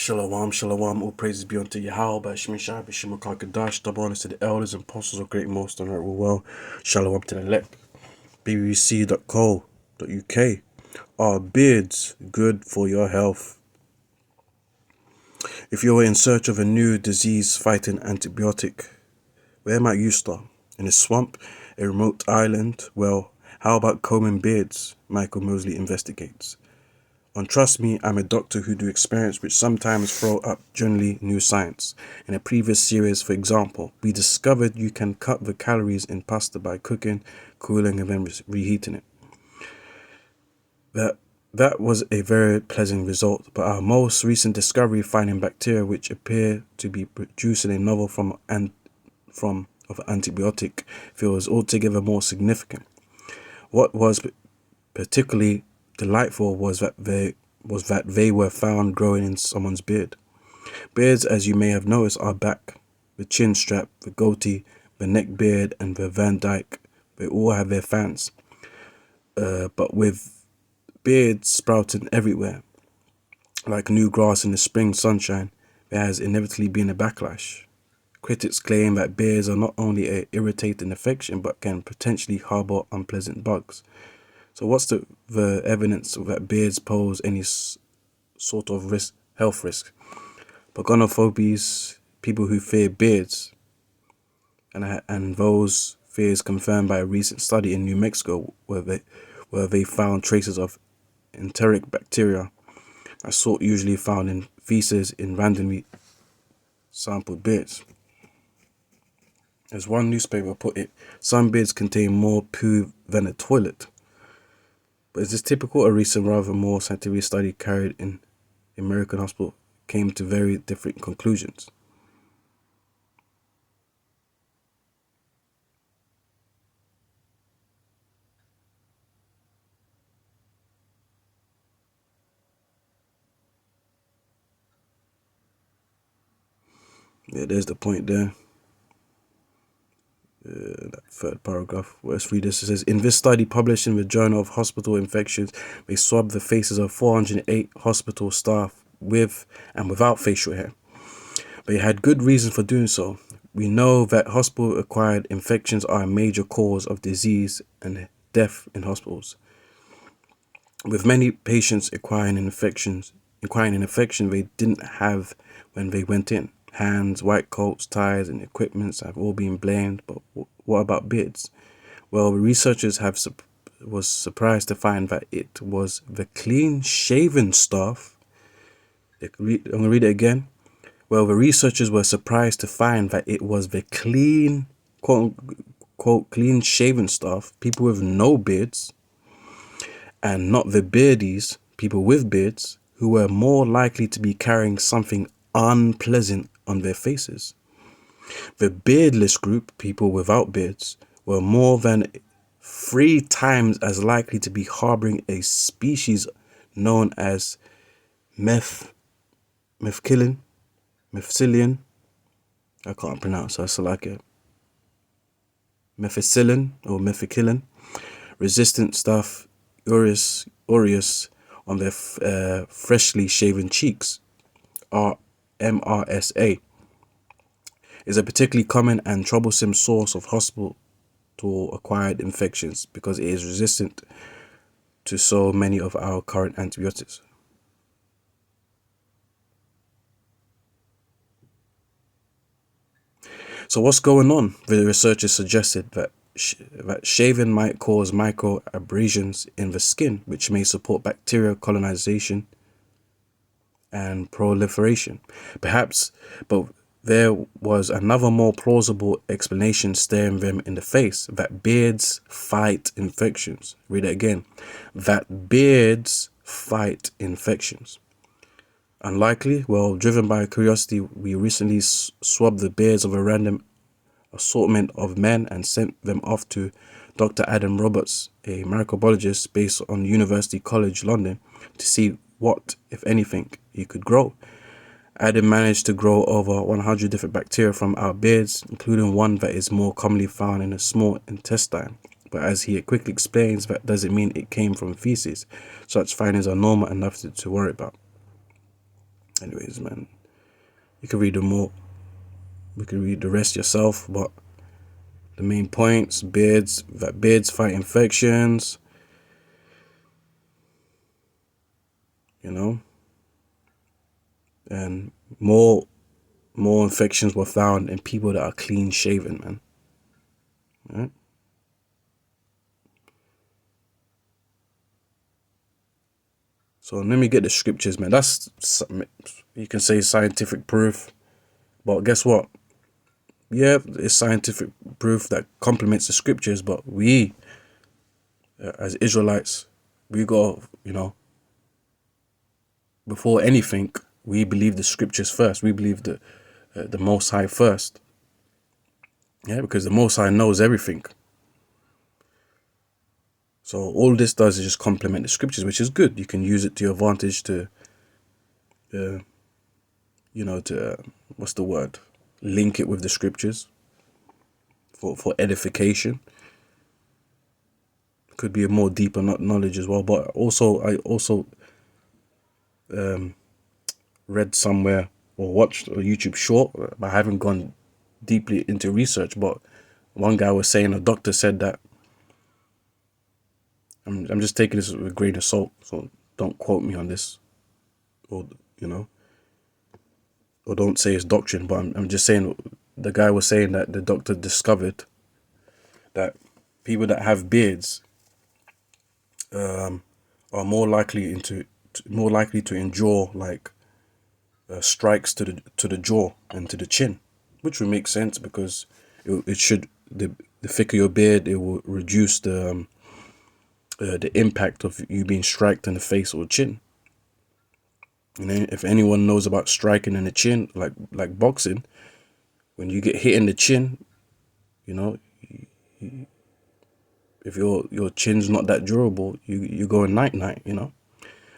Shalom, shalom, all praises be unto Yahweh, Bashmi Shai, Bashima Kakadash, double honors to the elders and apostles of great most on earth will well. Shalom to the elect. BBC.co.uk. Are beards good for your health? If you are in search of a new disease-fighting antibiotic, where might you start? In a swamp? A remote island? Well, how about combing beards? Michael Mosley investigates. On Trust Me, I'm a doctor who do experiments which sometimes throw up generally new science. In a previous series, for example, we discovered you can cut the calories in pasta by cooking, cooling, and then reheating it. That was a very pleasant result, but our most recent discovery finding bacteria which appear to be producing a novel form of antibiotic feels altogether more significant. What was particularly delightful was that they were found growing in someone's beard. Beards, as you may have noticed, are back. The chin strap, the goatee, the neck beard, and the Van Dyke, they all have their fans. But with beards sprouting everywhere, like new grass in the spring sunshine, there has inevitably been a backlash. Critics claim that beards are not only an irritating infection, but can potentially harbor unpleasant bugs. So what's the evidence that beards pose any sort of health risk? Pagonophobies, people who fear beards, and those fears confirmed by a recent study in New Mexico where they found traces of enteric bacteria, a sort usually found in feces in randomly sampled beards. As one newspaper put it, some beards contain more poo than a toilet. But is this typical? A recent, rather more scientific study carried in American hospital came to very different conclusions. Yeah, there's the point there. That third paragraph. Let's read this. It says, in this study published in the Journal of Hospital Infections, they swabbed the faces of 408 hospital staff with and without facial hair. They had good reason for doing so. We know that hospital-acquired infections are a major cause of disease and death in hospitals. With many patients acquiring an infection they didn't have when they went in. Hands, white coats, ties, and equipments have all been blamed, but what about beards? Well, the researchers was surprised to find that it was the clean-shaven staff. I'm going to read it again. Well, the researchers were surprised to find that it was the clean, quote, clean-shaven staff, people with no beards, and not the beardies, people with beards, who were more likely to be carrying something unpleasant on their faces. The beardless group, people without beards, were more than 3 times as likely to be harboring a species known as methicillin. I can't pronounce that, so like it. Methicillin resistant Staph aureus on their freshly shaven cheeks, or MRSA, is a particularly common and troublesome source of hospital-acquired infections because it is resistant to so many of our current antibiotics. So what's going on? The researchers suggested that shaving might cause micro abrasions in the skin, which may support bacterial colonization and proliferation. Perhaps, but there was another more plausible explanation staring them in the face, that beards fight infections. Read it again. That beards fight infections. Unlikely? Well, driven by curiosity, we recently swabbed the beards of a random assortment of men and sent them off to Dr. Adam Roberts, a microbiologist based on University College London, to see what, if anything, he could grow. Adam managed to grow over 100 different bacteria from our beards, including one that is more commonly found in the small intestine. But as he quickly explains, that doesn't mean it came from feces. Such findings are normal enough to worry about. Anyways, man, you can read them more. You can read the rest yourself, but the main points: beards fight infections, you know, and more infections were found in people that are clean shaven, man. Right? So let me get the scriptures, man. That's, you can say, scientific proof, but guess what? Yeah, it's scientific proof that complements the scriptures, but we, as Israelites, we got, before anything, we believe the scriptures first. We believe the Most High first. Yeah, because the Most High knows everything. So all this does is just complement the scriptures, which is good. You can use it to your advantage to, what's the word? Link it with the scriptures for edification. Could be a more deeper knowledge as well. But also, I also read somewhere or watched a YouTube short. I haven't gone deeply into research, but one guy was saying, a doctor said that, I'm just taking this with a grain of salt, so don't quote me on this, or or don't say it's doctrine, but I'm just saying, the guy was saying that the doctor discovered that people that have beards are more likely to endure like strikes to the jaw and to the chin, which would make sense because it should, the thicker your beard, it will reduce the impact of you being striked in the face or chin. And then if anyone knows about striking in the chin, like boxing, when you get hit in the chin, if your chin's not that durable, you go in night,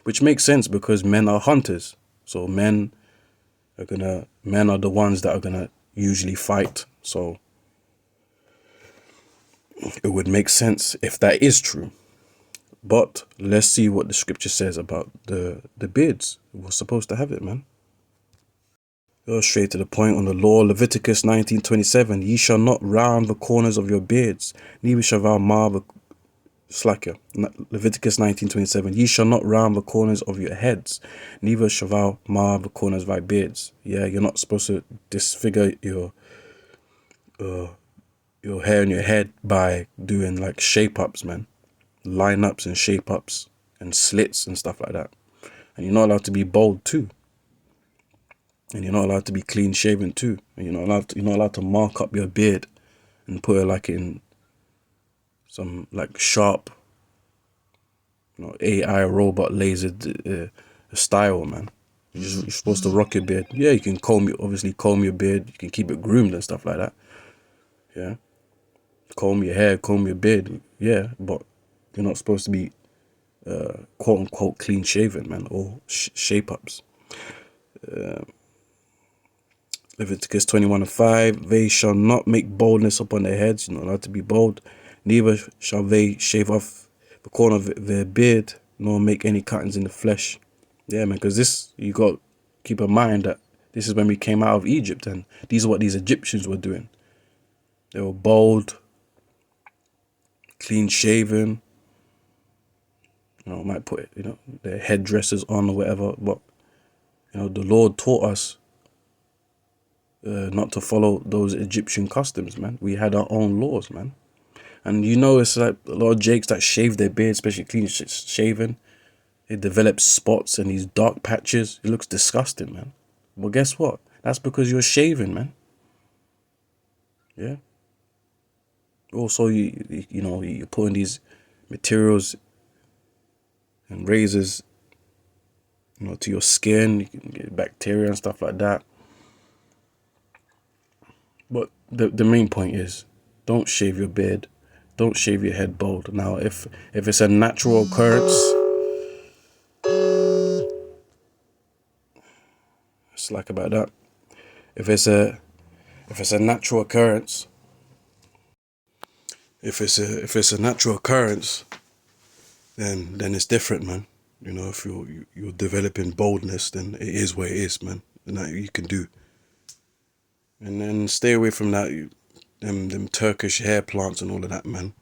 which makes sense because men are hunters. So men are the ones that are gonna usually fight. So it would make sense if that is true. But let's see what the scripture says about the beards. We're supposed to have it, man. Go straight to the point on the law. Leviticus 19:27. Ye shall not round the corners of your beards, neither shall thou mar the slacker. Leviticus 19:27. Ye shall not round the corners of your heads, neither shall thou mar the corners of thy beards. Yeah, you're not supposed to disfigure your hair in your head by doing like shape ups, man. Line ups and shape ups and slits and stuff like that. And you're not allowed to be bald too. And you're not allowed to be clean shaven too. And you're not allowed to mark up your beard and put it like in some like sharp, AI robot laser style, man. You're supposed to rock your beard. Yeah, you can comb your beard. You can keep it groomed and stuff like that. Yeah. Comb your hair, comb your beard. Yeah, but you're not supposed to be quote unquote clean shaven, man, or shape ups. Leviticus 21:5. They shall not make baldness upon their heads. You're not allowed to be bald. Neither shall they shave off the corner of their beard, nor make any cuttings in the flesh. Yeah, man, because this, you got to keep in mind that this is when we came out of Egypt, and these are what these Egyptians were doing. They were bald, clean shaven, might put, their headdresses on or whatever, but, the Lord taught us not to follow those Egyptian customs, man. We had our own laws, man. And it's like a lot of Jakes that shave their beard, especially clean shaven. They develop spots and these dark patches. It looks disgusting, man. Well, guess what? That's because you're shaving, man. Yeah. Also, you're putting these materials and razors, to your skin. You can get bacteria and stuff like that. But the main point is, don't shave your beard. Don't shave your head bald. Now, if it's a natural occurrence, slack about that. If it's a natural occurrence, then it's different, man. You know, if you're developing boldness, then it is what it is, man. And that you can do. And then stay away from that, them Turkish hair plants and all of that, man.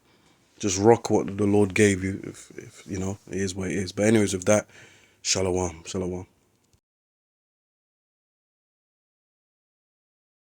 Just rock what the Lord gave you. If you know, it is what it is. But anyways, with that, shalom, shalom.